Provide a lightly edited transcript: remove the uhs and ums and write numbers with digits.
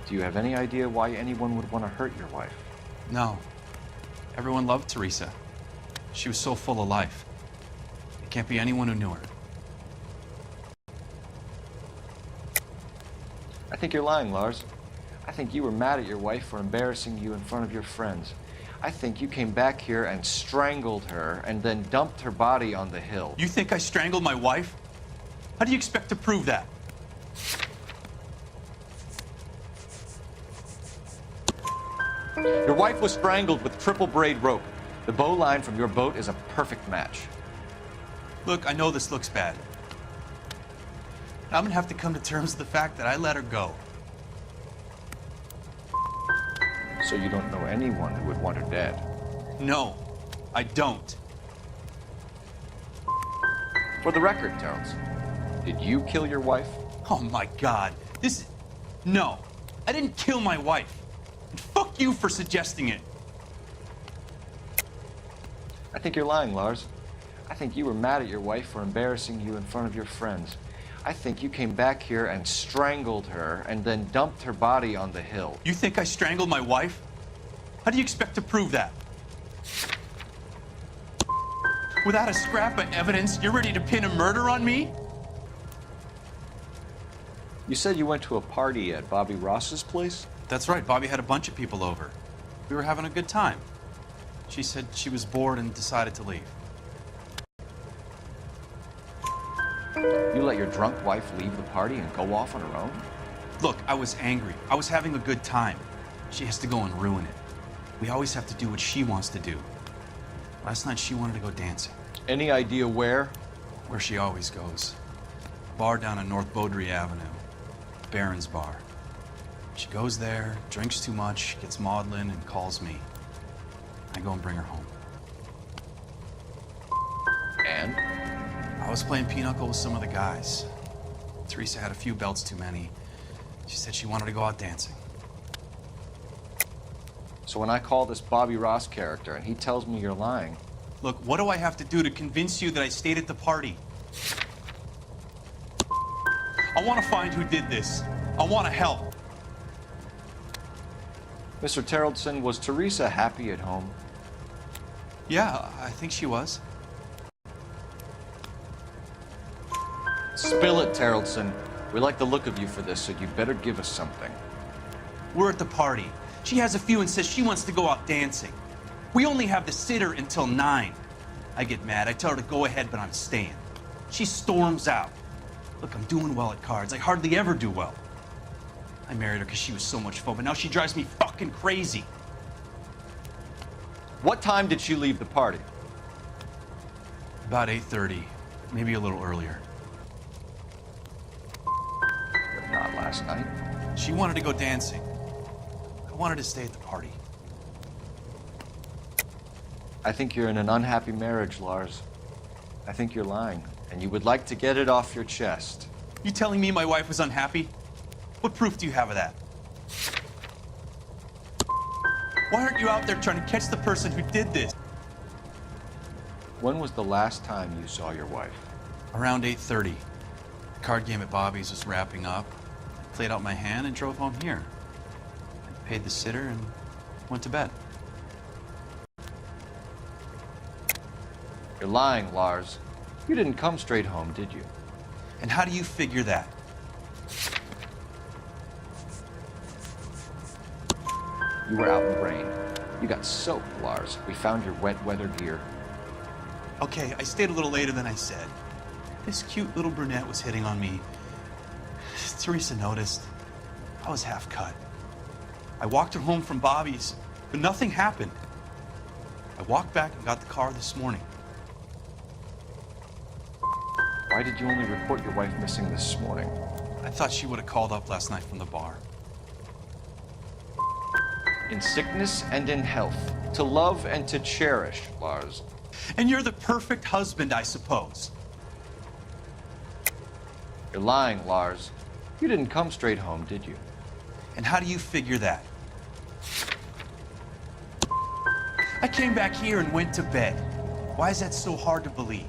Do you have any idea why anyone would want to hurt your wife? No. Everyone loved Teresa. She was so full of life. It can't be anyone who knew her. I think you're lying, Lars. I think you were mad at your wife for embarrassing you in front of your friends. I think you came back here and strangled her and then dumped her body on the hill. You think I strangled my wife? How do you expect to prove that? Your wife was strangled with triple braid rope. The bow line from your boat is a perfect match. Look, I know this looks bad. I'm gonna have to come to terms with the fact that I let her go. So you don't know anyone who would want her dead? No, I don't. For the record, Taraldsen, did you kill your wife? Oh my God, No, I didn't kill my wife. And fuck you for suggesting it. I think you're lying, Lars. I think you were mad at your wife for embarrassing you in front of your friends. I think you came back here and strangled her and then dumped her body on the hill. You think I strangled my wife? How do you expect to prove that? Without a scrap of evidence, you're ready to pin a murder on me? You said you went to a party at Bobby Ross's place? That's right, Bobby had a bunch of people over. We were having a good time. She said she was bored and decided to leave. You let your drunk wife leave the party and go off on her own? Look, I was angry. I was having a good time. She has to go and ruin it. We always have to do what she wants to do. Last night she wanted to go dancing. Any idea where? Where she always goes. A bar down on North Beaudry Avenue. Baron's Bar. She goes there, drinks too much, gets maudlin, and calls me. I go and bring her home. And? I was playing pinochle with some of the guys. Teresa had a few belts too many. She said she wanted to go out dancing. So when I call this Bobby Ross character and he tells me you're lying... Look, what do I have to do to convince you that I stayed at the party? I want to find who did this. I want to help. Mr. Taraldsen, was Teresa happy at home? Yeah, I think she was. Spill it, Taraldsen. We like the look of you for this, so you better give us something. We're at the party. She has a few and says she wants to go out dancing. We only have the sitter until 9. I get mad. I tell her to go ahead, but I'm staying. She storms out. Look, I'm doing well at cards. I hardly ever do well. I married her because she was so much fun, but now she drives me fucking crazy. What time did she leave the party? About 8:30, maybe a little earlier. But not last night. She wanted to go dancing. I wanted to stay at the party. I think you're in an unhappy marriage, Lars. I think you're lying, and you would like to get it off your chest. You telling me my wife was unhappy? What proof do you have of that? Why aren't you out there trying to catch the person who did this? When was the last time you saw your wife? Around 8:30. The card game at Bobby's was wrapping up. I played out my hand and drove home here. I paid the sitter and went to bed. You're lying, Lars. You didn't come straight home, did you? And how do you figure that? You were out in the rain. You got soaked, Lars. We found your wet weather gear. Okay, I stayed a little later than I said. This cute little brunette was hitting on me. Teresa noticed. I was half cut. I walked her home from Bobby's, but nothing happened. I walked back and got the car this morning. Why did you only report your wife missing this morning? I thought she would have called up last night from the bar. In sickness and in health, to love and to cherish, Lars. And you're the perfect husband, I suppose. You're lying, Lars. You didn't come straight home, did you? And how do you figure that? I came back here and went to bed. Why is that so hard to believe?